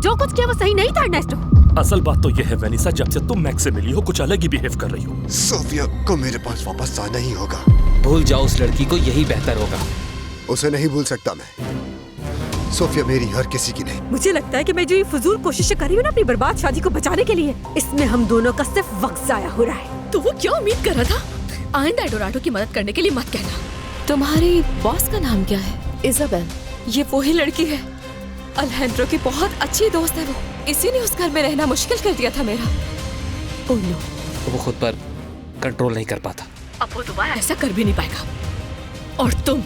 जो कुछ किया वो सही नहीं था एर्नेस्टो। असल बात तो ये है वेनिसा, जब से तुम मैक्स से मिली हो कुछ अलग ही बिहेव कर रही हो। सोफिया को मेरे पास वापस आना ही होगा। भूल जाओ उस लड़की को, यही बेहतर होगा। उसे नहीं भूल सकता मैं। सोफिया मेरी हर किसी की नहीं। मुझे लगता है कि मैं जो ये फजूल कोशिशें कर रही हूँ ना अपनी बर्बाद शादी को बचाने के लिए, इसमें हम दोनों का सिर्फ वक्त जाया हो रहा है। तो वो क्या उम्मीद कर रहा था? आइंदा एडोराडो की मदद करने के लिए मत कहना। तुम्हारी बॉस का नाम क्या है? इजाबेल। ये वही लड़की है, अल्हेंड्रो की बहुत अच्छी दोस्त है वो। इसी ने उस घर में रहना मुश्किल कर दिया था मेरा। ओह नो, वो खुद पर कंट्रोल नहीं कर पाता। अब वो दोबारा ऐसा कर भी नहीं पाएगा। और तुम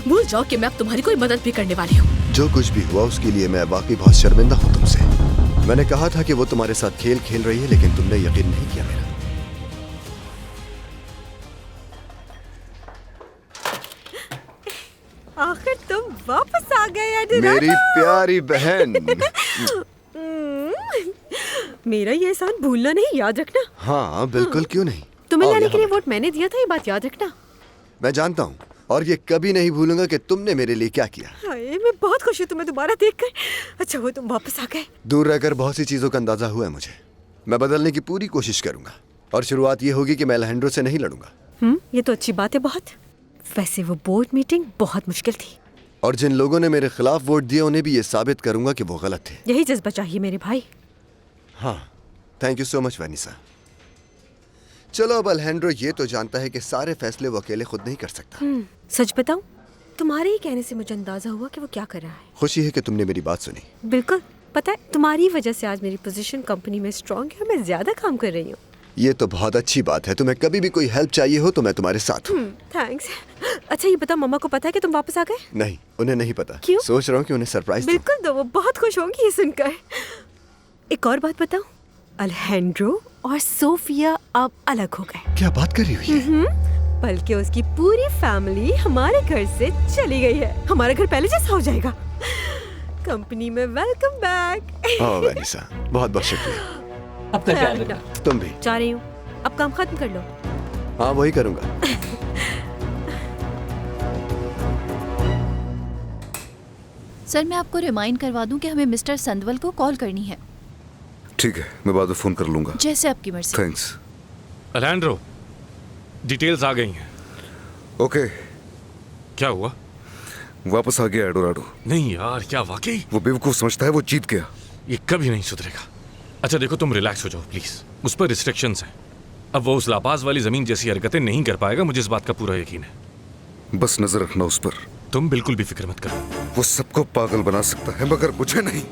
भूल जाओ कि मैं अब तुम्हारी कोई मदद भी करने वाली हूँ। जो कुछ भी हुआ उसके लिए मैं वाकई बहुत शर्मिंदा हूँ तुमसे। मैंने कहा था कि वो तुम्हारे साथ खेल खेल रही है, लेकिन तुमने यकीन नहीं किया मेरा। आखिर तुम वापस आ गए एडोराडो। मेरी प्यारी बहन। मेरा ये एहसान भूलना नहीं, याद रखना। हाँ बिल्कुल, क्यों नहीं। तुम्हें आओ लाने यहाँ के लिए बैठो। वोट मैंने दिया था, ये बात याद रखना। मैं जानता हूँ और ये कभी नहीं भूलूंगा कि तुमने मेरे लिए क्या किया। हाय, मैं बहुत खुश हूँ तुम्हें दोबारा देखकर। अच्छा वो तुम वापस आ गए। दूर रहकर बहुत सी चीजों का अंदाजा हुआ है मुझे। मैं बदलने की पूरी कोशिश करूंगा और शुरुआत ये होगी कि मैं अल्हेंड्रो से नहीं लड़ूंगा। ये तो अच्छी बात है बहुत। वैसे वो बोर्ड मीटिंग बहुत मुश्किल थी और जिन लोगों ने मेरे खिलाफ वोट दिए उन्हें भी ये साबित करूंगा कि वो गलत थे। यही जज्बा चाहिए मेरे भाई। हाँ, थैंक यू सो मच वेनिसा। चलो अब अल्हेंड्रो ये तो जानता है कि सारे फैसले वो अकेले खुद नहीं कर सकता। सच बताऊं, तुम्हारे ही कहने से मुझे अंदाजा हुआ कि वो क्या कर रहा है। खुशी है कि तुमने मेरी बात सुनी। बिल्कुल, पता है तुम्हारी वजह से आज मेरी पोजीशन कंपनी में स्ट्रांग है, मैं ज्यादा काम कर रही हूँ। ये तो बहुत अच्छी बात है। तुम्हें कभी भी कोई हेल्प चाहिए हो तो मैं तुम्हारे साथ हूँ। थैंक्स। अच्छा ये बताओ, मम्मा को पता है कि तुम वापस आ गए? नहीं, उन्हें नहीं पता। क्यों? सोच रहा हूँ कि उन्हें सरप्राइज दूं। बिल्कुल दो, वो बहुत खुश होंगी ये सुनकर। एक और बात बताऊं, अल्हेंड्रो और सोफिया अब अलग हो गए। क्या बात कर रही हुई है? बल्कि उसकी पूरी फैमिली हमारे घर से चली गई है। हमारा घर पहले जैसा हो जाएगा। कंपनी में वेलकम बैक। ओह वेनिसा, बहुत बहुत शुक्रिया। अपना ख्याल रखना। तुम भी। जा रही हूँ, अब काम खत्म कर लो। हाँ वही करूँगा। सर मैं आपको रिमाइंड करवा दूं कि हमें मिस्टर संदवल को कॉल करनी है। ठीक है, मैं बाद में फोन कर लूंगा। जैसे आपकी मर्जी। थैंक्स। अल्हेंड्रो, डिटेल्स आ गई हैं। ओके। क्या हुआ? वापस आ गया एडोराडो। नहीं यार, क्या वाकई? वो बेवकूफ समझता है वो जीत गया। ये कभी नहीं सुधरेगा। अच्छा देखो, तुम रिलैक्स हो जाओ प्लीज। उस पर रिस्ट्रिक्शंस हैं। अब वो उस लापाज वाली जमीन जैसी हरकतें नहीं कर पाएगा, मुझे इस बात का पूरा यकीन है। बस नजर रखना उस पर। तुम बिल्कुल भी फिक्र मत करो। वो सबको पागल बना सकता है मगर मुझे नहीं।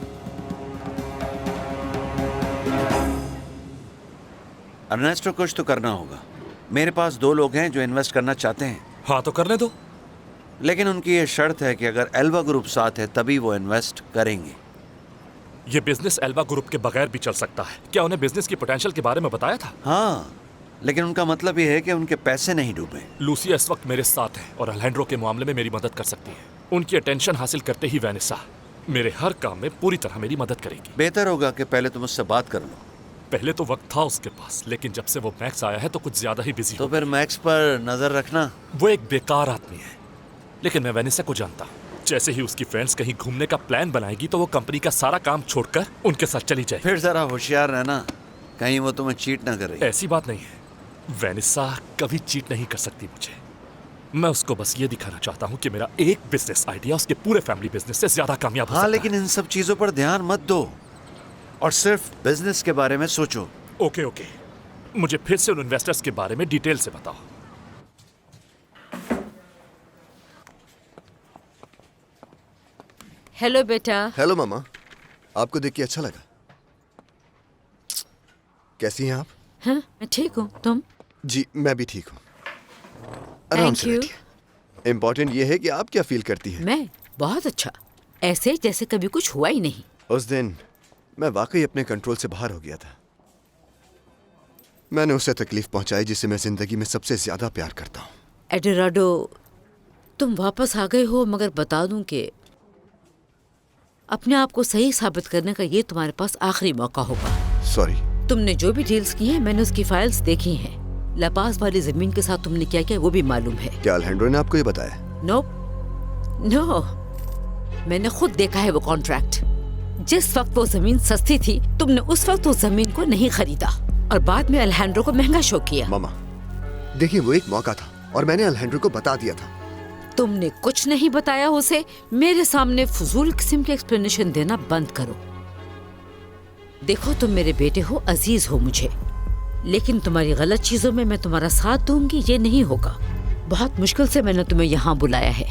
अर्नेस्टो, कुछ तो करना होगा। मेरे पास 2 लोग हैं जो इन्वेस्ट करना चाहते हैं। हाँ तो करने दो। लेकिन उनकी ये शर्त है कि अगर एल्वा ग्रुप साथ है तभी वो इन्वेस्ट करेंगे। ये बिजनेस एल्वा ग्रुप के बगैर भी चल सकता है। क्या उन्हें बिजनेस की पोटेंशियल के बारे में बताया था? हाँ, लेकिन उनका मतलब ये है कि उनके पैसे नहीं डूबे। लूसिया इस वक्त मेरे साथ है और अल्हेंड्रो के मामले में मेरी मदद कर सकती है। उनकी अटेंशन हासिल करते ही वेनिसा मेरे हर काम में पूरी तरह मेरी मदद करेगी। बेहतर होगा कि पहले तुम उससे बात कर लो। पहले तो वक्त था उसके पास, लेकिन जब से वो मैक्स आया है तो कुछ ज्यादा ही बिजी तो फिर मैक्स पर नजर रखना। वो एक बेकार आदमी है, लेकिन मैं वेनिसा को जानता हूँ। जैसे ही उसकी फ्रेंड्स कहीं घूमने का प्लान बनाएगी तो वो कंपनी का सारा काम छोड़कर उनके साथ चली जाएगी। फिर जरा होशियार रहना, कहीं वो तुम्हें चीट ना करे। ऐसी बात नहीं है, वेनिसा कभी चीट नहीं कर सकती मुझे। मैं उसको बस ये दिखाना चाहता हूँ कि मेरा एक बिजनेस आइडिया उसके पूरे फैमिली बिजनेस से ज्यादा कामयाब हो सकता है। लेकिन इन सब चीजों पर ध्यान मत दो और सिर्फ बिजनेस के बारे में सोचो। ओके, मुझे फिर से उन इन्वेस्टर्स के बारे में डिटेल से बताओ। हेलो बेटा। हेलो मामा, आपको देख के अच्छा लगा। कैसी हैं आप? हाँ, मैं ठीक हूँ, तुम? जी मैं भी ठीक हूँ। आराम से बैठिए। इम्पोर्टेंट ये है कि आप क्या फील करती हैं? मैं बहुत अच्छा, ऐसे जैसे कभी कुछ हुआ ही नहीं। उस दिन मैं वाकई अपने कंट्रोल से बाहर हो गया था। मैंने उसे तकलीफ पहुंचाई जिसे मैं जिंदगी में सबसे ज्यादा प्यार करता हूँ। एडोराडो, तुम वापस आ गए हो, मगर बता दूं कि अपने आप को सही साबित करने का ये तुम्हारे पास आखिरी मौका होगा। सॉरी। तुमने जो भी डील्स की हैं मैंने उसकी फाइल्स देखी हैं। लापास वाली जमीन के साथ तुमने क्या किया वो भी मालूम है। क्या अल्हेंड्रो ने आपको ये बताया? नो, मैंने खुद देखा है वो कॉन्ट्रैक्ट। जिस वक्त वो जमीन सस्ती थी तुमने उस वक्त उस जमीन को नहीं खरीदा और बाद में अल्हेंड्रो को महंगा शो किया। मामा देखिए, वो एक मौका था और मैंने अल्हेंड्रो को बता दिया था। तुमने कुछ नहीं बताया उसे। मेरे सामने फजूल किस्म की एक्सप्लेनेशन देना बंद करो। देखो तुम मेरे बेटे हो, अजीज हो मुझे, लेकिन तुम्हारी गलत चीजों में मैं तुम्हारा साथ दूंगी ये नहीं होगा। बहुत मुश्किल से मैंने तुम्हें यहाँ बुलाया है।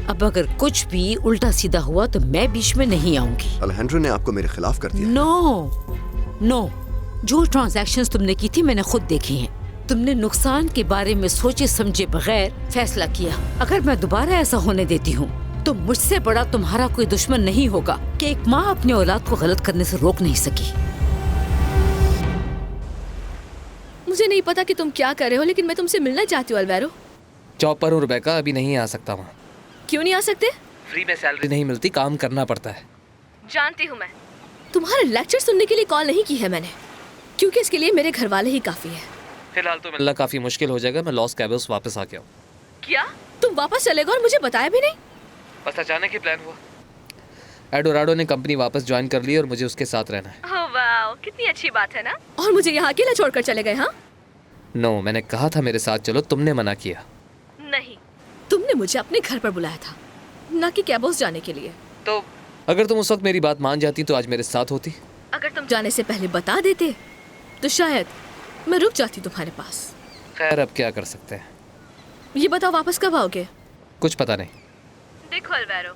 अब अगर कुछ भी उल्टा सीधा हुआ तो मैं बीच में नहीं आऊंगी। अल्हेंड्रो ने आपको मेरे खिलाफ कर दिया। नो, जो ट्रांजैक्शंस तुमने की थी मैंने खुद देखी हैं। तुमने नुकसान के बारे में सोचे समझे बगैर फैसला किया। अगर मैं दोबारा ऐसा होने देती हूँ तो मुझसे बड़ा तुम्हारा कोई दुश्मन नहीं होगा कि एक माँ अपने औलाद को गलत करने से रोक नहीं सकी। मुझे नहीं पता कि तुम क्या कर रहे हो, लेकिन मैं तुमसे मिलना चाहती हूँ अल्वेरो। जॉब पर हूँ रुबेका, अभी नहीं आ सकता वहाँ। क्यों नहीं आ सकते? फ्री में सैलरी नहीं मिलती, काम करना पड़ता है। जानती हूँ मैं। तुम्हारा लेक्चर सुनने के लिए कॉल नहीं की है मैंने, क्योंकि इसके लिए मेरे घर वाले ही काफी है। फिलहाल तो मिलना काफी मुश्किल हो जाएगा। मैं लॉस कैबल्स वापस आ गया हूँ। क्या तुम वापस चलेगा और मुझे बताया भी नहीं? बस अचानक ही प्लान हुआ। एडोराडो ने कंपनी वापस ज्वाइन कर ली और मुझे उसके साथ रहना है। ओह वाओ, कितनी अच्छी बात है ना। और मुझे यहाँ अकेला छोड़कर चले गए? हाँ नो, मैंने कहा था मेरे साथ चलो, तुमने मना किया। नहीं, तुमने मुझे अपने घर पर बुलाया था, ना कि कैबोस जाने के लिए। तो अगर तुम उस वक्त मेरी बात मान जाती तो आज मेरे साथ होती। अगर तुम जाने से पहले बता देते तो शायद मैं रुक जाती तुम्हारे पास। खैर अब क्या कर सकते हैं। ये बताओ वापस कब आओगे? कुछ पता नहीं। देखो अल्वेरो,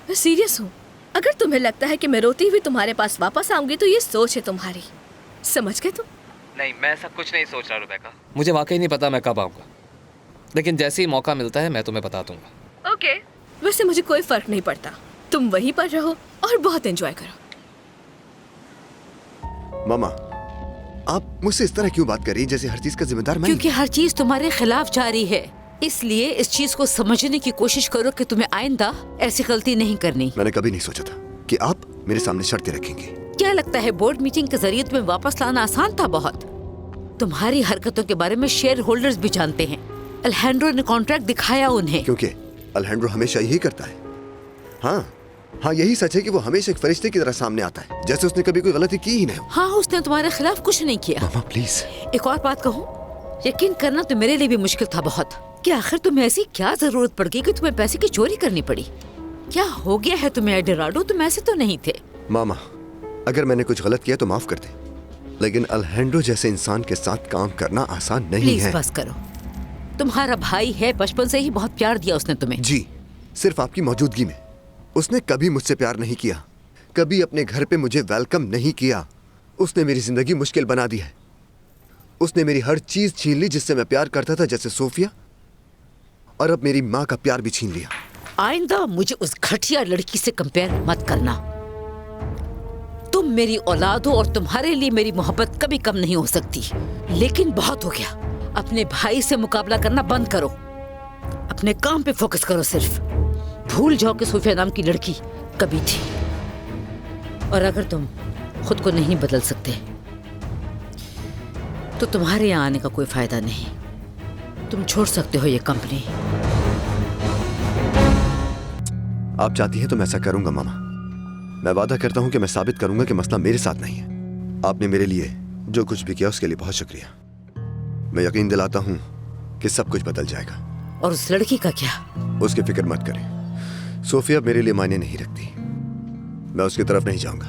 मैं सीरियस हूँ। अगर तुम्हें लगता है कि मैं रोती हुई तुम्हारे पास वापस आऊंगी तो ये सोच है तुम्हारी, समझ गए तुम? नहीं, मैं ऐसा कुछ नहीं सोच रहा रुबेका। मुझे वाकई नहीं पता मैं कब आऊँगा, लेकिन जैसे ही मौका मिलता है मैं तुम्हें बता दूंगा। ओके, वैसे मुझे कोई फर्क नहीं पड़ता। तुम वहीं पर रहो और बहुत एंजॉय करो। मामा आप मुझसे इस तरह क्यों बात कर रही जैसे हर चीज का जिम्मेदार मैं? क्योंकि हर चीज तुम्हारे खिलाफ जा रही है, इसलिए इस चीज को समझने की कोशिश करो कि तुम्हें आइंदा ऐसी गलती नहीं करनी। मैंने कभी नहीं सोचा था कि आप मेरे सामने शर्तें रखेंगे। क्या लगता है बोर्ड मीटिंग के जरिए तुम्हें वापस लाना आसान था? बहुत। तुम्हारी हरकतों के बारे में शेयर होल्डर्स भी जानते हैं। अल्हेंड्रो ने कॉन्ट्रैक्ट दिखाया उन्हें। क्योंकि अल्हेंड्रो हमेशा यही करता है। हाँ, यही सच है कि वो हमेशा एक फरिश्ते की तरह सामने आता है, जैसे उसने कभी कोई गलती की ही नहीं हो। हाँ, उसने तुम्हारे खिलाफ कुछ नहीं किया। मामा प्लीज। एक और बात कहूँ, यकीन करना तो मेरे लिए भी मुश्किल था बहुत कि आखिर तुम्हें ऐसी क्या जरूरत पड़ गई कि तुम्हें पैसे की चोरी करनी पड़ी। क्या हो गया है तुम्हें एडोराडो? तुम ऐसे तो नहीं थे। मामा अगर मैंने कुछ गलत किया तो माफ कर दे, लेकिन अल्हेंड्रो जैसे इंसान के साथ काम करना आसान नहीं प्लीज है। बस करो। तुम्हारा भाई है, बचपन से ही बहुत प्यार दिया उसने तुम्हें। जी, सिर्फ आपकी मौजूदगी में। उसने कभी मुझसे प्यार नहीं किया, कभी अपने घर पे मुझे वेलकम नहीं किया। उसने मेरी जिंदगी मुश्किल बना दी है। उसने मेरी हर चीज छीन ली जिससे मैं प्यार करता था, जैसे सोफिया, और अब मेरी माँ का प्यार भी छीन लिया। आइंदा मुझे उस घटिया लड़की से कंपेयर मत करना। तुम मेरी औलाद हो और तुम्हारे लिए मेरी मोहब्बत कभी कम नहीं हो सकती, लेकिन बहुत हो गया। अपने भाई से मुकाबला करना बंद करो, अपने काम पे फोकस करो। सिर्फ भूल जाओ कि सोफिया नाम की लड़की कभी थी। और अगर तुम खुद को नहीं बदल सकते तो तुम्हारे यहाँ आने का कोई फायदा नहीं। तुम छोड़ सकते हो ये कंपनी। आप चाहती हैं तो मैं ऐसा करूंगा मामा। मैं वादा करता हूं कि मैं साबित करूंगा कि मसला मेरे साथ नहीं है। आपने मेरे लिए जो कुछ भी किया उसके लिए बहुत शुक्रिया। मैं यकीन दिलाता हूं कि सब कुछ बदल जाएगा। और उस लड़की का क्या? उसकी फिक्र मत करें। सोफिया मेरे लिए मायने नहीं रखती। मैं उसकी तरफ नहीं जाऊंगा।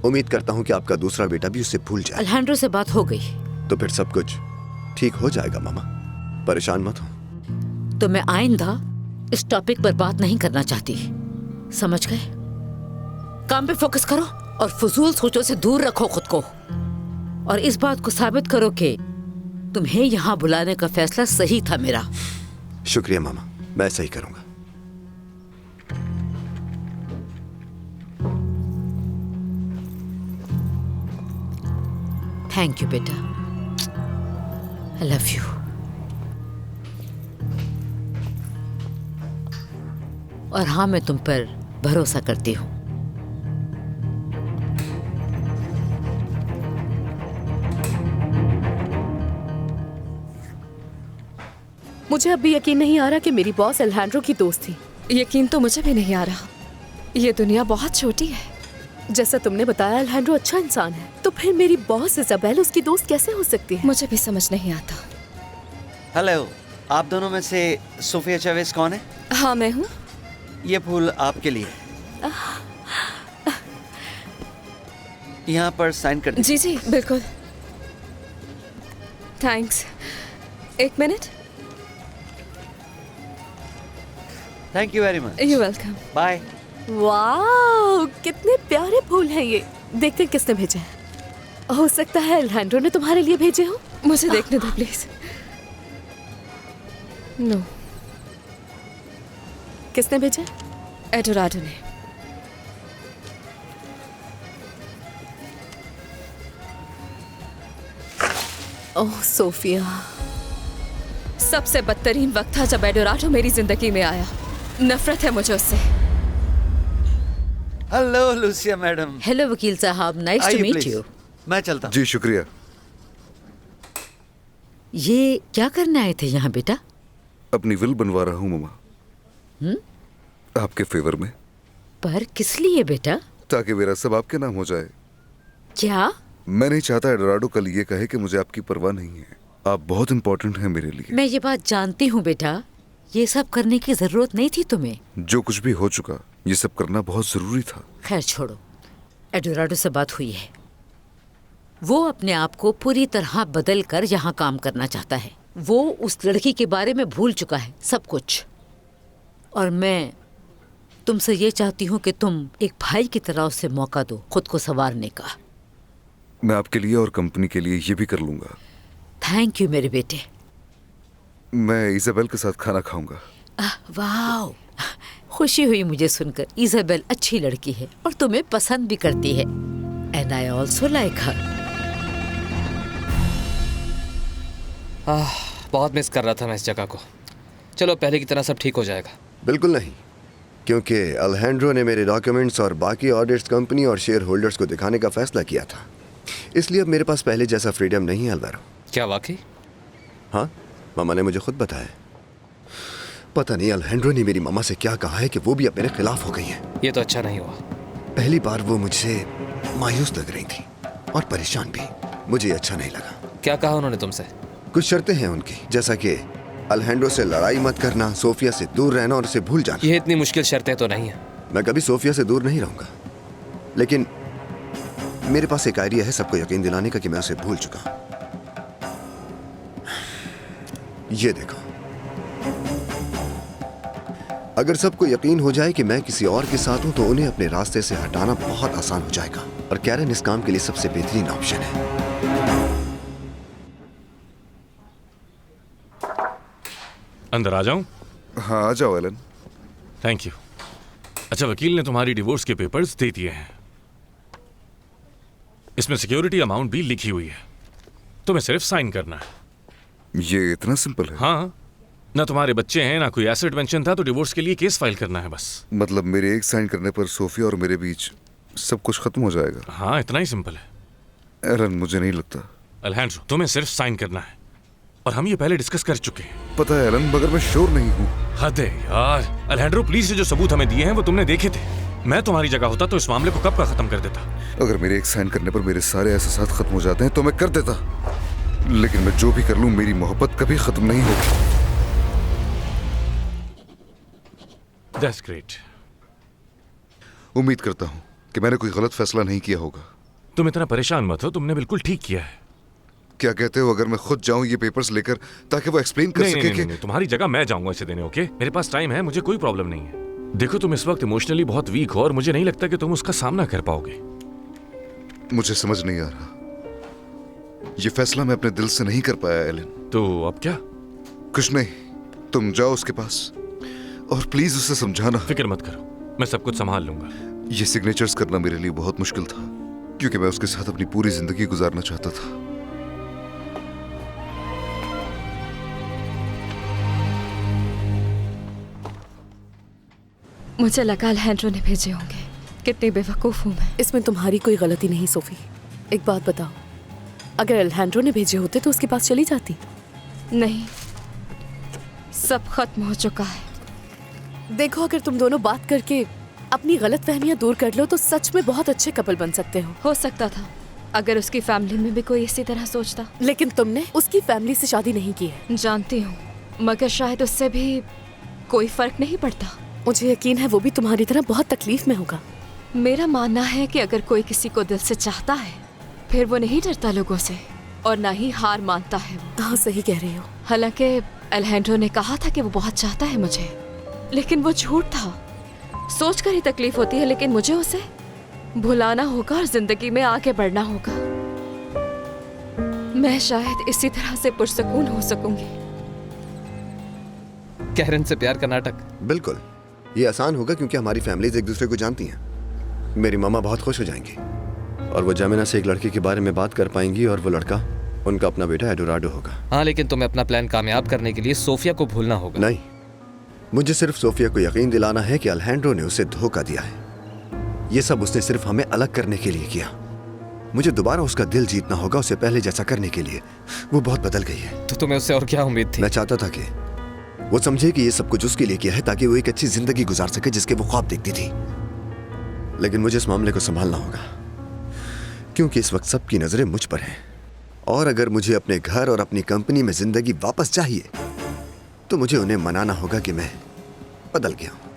उम्मीद करता हूं कि आपका दूसरा बेटा भी उससे भूल जाए। अल्हेंड्रो से बात हो गई तो फिर सब कुछ ठीक हो जाएगा मामा, परेशान मत हो। तो मैं आइंदा इस टॉपिक पर बात नहीं करना चाहती, समझ गए? काम पे फोकस करो और फजूल सोचों से दूर रखो खुद को, और इस बात को साबित करो कि तुम्हें यहाँ बुलाने का फैसला सही था मेरा। शुक्रिया मामा, मैं ऐसा ही करूंगा। थैंक यू बेटा, आई लव यू। और हाँ, मैं तुम पर भरोसा करती हूँ। मुझे अब भी यकीन नहीं आ रहा कि मेरी बॉस अल्हेंड्रो की दोस्त थी। यकीन तो मुझे भी नहीं आ रहा। ये दुनिया बहुत छोटी है। जैसा तुमने बताया अल्हेंड्रो अच्छा इंसान है, तो फिर मेरी बॉस इजाबेल उसकी दोस्त कैसे हो सकती है? मुझे भी समझ नहीं आता। हेलो, आप दोनों में से सोफिया चावेज कौन है? हाँ मैं हूँ। ये फूल आपके लिए। यहाँ पर साइन कर दीजिए। जी जी बिल्कुल, थैंक्स। एक minute. Thank you very much. You welcome. Bye. वाह, कितने प्यारे फूल हैं ये। देखते हैं किसने भेजे हैं। हो सकता है अल्हेंड्रो ने तुम्हारे लिए भेजे हो। मुझे देखने दो प्लीज। नो, किसने भेजे? एडोराडो ने। ओह सोफिया, सबसे बदतरीन वक्त था जब एडोराडो मेरी जिंदगी में आया। नफरत है मुझे उससे। Hello Lucia madam. हेलो वकील साहब, नाइस टू मीट यू। मैं चलता हूँ। जी शुक्रिया। ये क्या करने आए थे यहाँ बेटा? अपनी विल बनवा रहा हूँ मम्मा। आपके फेवर में। पर किस लिए बेटा? ताकि मेरा सब आपके नाम हो जाए। क्या? मैं नहीं चाहता एडोराडो कल ये कहे कि मुझे आपकी परवाह नहीं है। आप बहुत इंपॉर्टेंट हैं मेरे लिए। मैं ये बात जानती हूँ बेटा, ये सब करने की जरूरत नहीं थी तुम्हें। जो कुछ भी हो चुका, ये सब करना बहुत जरूरी था। खैर छोड़ो, एडोराडो से बात हुई है। वो अपने आप को पूरी तरह बदल कर यहाँ काम करना चाहता है। वो उस लड़की के बारे में भूल चुका है सब कुछ। और मैं तुमसे ये चाहती हूँ कि तुम एक भाई की तरह उसे मौका दो खुद को संवारने का। मैं आपके लिए और कंपनी के लिए ये भी कर लूंगा। थैंक यू मेरे बेटे। मैं इजाबेल के साथ खाना खाऊंगा। वाह, खुशी हुई मुझे सुनकर। इजाबेल अच्छी लड़की है और तुम्हें पसंद भी करती है। एंड आई ऑल्सो लाइक हर। बहुत मिस कर रहा था मैं इस जगह को। चलो पहले की तरह सब ठीक हो जाएगा। बिल्कुल नहीं, क्योंकि अल्हेंड्रो ने मेरे डॉक्यूमेंट्स और बाकी ऑडिट्स कंपनी और शेयर होल्डर्स को दिखाने का फैसला किया था। इसलिए अब मेरे पास पहले जैसा फ्रीडम नहीं है अल्वारो। क्या वाकई? हाँ, मामा ने मुझे खुद बताया। पता नहीं अल्हेंड्रो ने मेरी मामा से क्या कहा है कि वो भी अब मेरे खिलाफ हो गई है। ये तो अच्छा नहीं हुआ। पहली बार वो मुझसे मायूस लग रही थी और परेशान भी। मुझे अच्छा नहीं लगा। क्या कहा उन्होंने तुमसे? कुछ शर्तें हैं उनकी, जैसा कि अल्हेंड्रो से लड़ाई मत करना, सोफिया से दूर रहना और उसे भूल जाना। ये इतनी मुश्किल शर्तें तो नहीं है। मैं कभी सोफिया से दूर नहीं रहूंगा, लेकिन मेरे पास एक आइडिया है सबको यकीन दिलाने का कि मैं उसे भूल चुका। ये देखो, अगर सबको यकीन हो जाए कि मैं किसी और के साथ हूं तो उन्हें अपने रास्ते से हटाना बहुत आसान हो जाएगा। और कैरन इस काम के लिए सबसे बेहतरीन ऑप्शन है। अंदर आ जाऊं? हाँ आ जाओ एलन। Thank you. अच्छा, वकील ने तुम्हारी डिवोर्स के पेपर्स दे दिए हैं। इसमें सिक्योरिटी अमाउंट भी लिखी हुई है, तुम्हें सिर्फ साइन करना है। ये इतना सिंपल है? हाँ, ना तुम्हारे बच्चे हैं ना कोई एसेट मेंशन था, तो डिवोर्स के लिए केस फाइल करना है बस। मतलब मेरे एक साइन करने पर सोफिया और मेरे बीच सब कुछ खत्म हो जाएगा? हाँ, इतना ही सिंपल है। एलन मुझे नहीं लगता। अल्हेंड्रो, तुम्हें सिर्फ साइन करना है, और हम ये पहले डिस्कस कर चुके हैं। पता है एलन, मगर मैं श्योर नहीं हूँ। हद है यार। अल्हेंड्रो प्लीज, ये जो सबूत हमें दिए हैं वो तुमने देखे थे। मैं तुम्हारी जगह होता तो इस मामले को कब का खत्म कर देता। अगर मेरे एक साइन करने पर मेरे सारे एहसास खत्म हो जाते हैं तो मैं कर देता, लेकिन मैं जो भी कर लूं मेरी मोहब्बत कभी खत्म नहीं होगी। That's great. उम्मीद करता हूँ कि मैंने कोई गलत फैसला नहीं किया होगा। तुम इतना परेशान मत हो, तुमने बिल्कुल ठीक किया है। क्या कहते हो, अगर मैं खुद जाऊं ये पेपर्स लेकर ताकि वो एक्सप्लेन कर सके कि... नहीं, तुम्हारी जगह मैं जाऊंगा इसे देने। ओके, मेरे पास टाइम है, मुझे कोई प्रॉब्लम नहीं है। देखो, तुम इस वक्त इमोशनली बहुत वीक हो और मुझे नहीं लगता कि तुम उसका सामना कर पाओगे। मुझे समझ नहीं आ रहा, ये फैसला मैं अपने दिल से नहीं कर पाया एलन। तो अब क्या? कुछ नहीं, तुम जाओ उसके पास और प्लीज उसे समझाना। फिक्र मत करो, मैं सब कुछ संभाल लूंगा। ये सिग्नेचर्स करना मेरे लिए बहुत मुश्किल था, क्योंकि मैं उसके साथ अपनी पूरी जिंदगी गुजारना चाहता था। मुझे लगा अल्हेंड्रो ने भेजे होंगे। कितनी बेवकूफ़ हूँ मैं। इसमें तुम्हारी कोई गलती नहीं सोफी। एक बात बताओ, अगर अल्हेंड्रो ने भेजे होते तो उसके पास चली जाती? नहीं, सब खत्म हो चुका है। देखो, अगर तुम दोनों बात करके अपनी गलतफहमियां दूर कर लो तो सच में बहुत अच्छे कपल बन सकते हो सकता था अगर उसकी फैमिली में भी कोई इसी तरह सोचता। लेकिन तुमने उसकी फैमिली से शादी नहीं की है। जानती हूँ, मगर शायद उससे भी कोई फर्क नहीं पड़ता। मुझे यकीन है वो भी तुम्हारी तरह बहुत तकलीफ में होगा। मेरा मानना है कि अगर कोई किसी को दिल से चाहता है फिर वो नहीं डरता लोगों से और ना ही हार मानता है वो। हाँ, सही कह रही हो। हालांकि अल्हेंड्रो ने कहा था कि वो बहुत चाहता है मुझे, लेकिन वो झूठ था। सोचकर ही तकलीफ होती है, लेकिन मुझे उसे भुलाना होगा और जिंदगी में आगे बढ़ना होगा। मैं शायद इसी तरह से पुरसकून हो सकूंगी। कैरन से प्यार का नाटक। बिल्कुल, ये आसान होगा क्योंकि हमारी फैमिलीज एक दूसरे को जानती हैं। मेरी मामा बहुत खुश हो जाएंगी और वो जमीना से एक लड़के के बारे में बात कर पाएंगी और वो लड़का उनका अपना बेटा एडोराडो होगा। हाँ, लेकिन तुम्हें अपना प्लान कामयाब करने के लिए सोफिया को भूलना होगा। नहीं, मुझे सिर्फ सोफिया को यकीन दिलाना है कि अल्हेंड्रो ने उसे धोखा दिया है। ये सब उसने सिर्फ हमें अलग करने के लिए किया। मुझे दोबारा उसका दिल जीतना होगा, उसे पहले जैसा करने के लिए। वो बहुत बदल गई है। तो तुम्हें उससे और क्या उम्मीद थी? मैं चाहता था कि वो समझे कि ये सब कुछ उसके लिए किया है ताकि वो एक अच्छी जिंदगी गुजार सके जिसके वो ख्वाब देखती थी। लेकिन मुझे इस मामले को संभालना होगा क्योंकि इस वक्त सबकी नजरें मुझ पर हैं। और अगर मुझे अपने घर और अपनी कंपनी में जिंदगी वापस चाहिए तो मुझे उन्हें मनाना होगा कि मैं बदल गया हूं।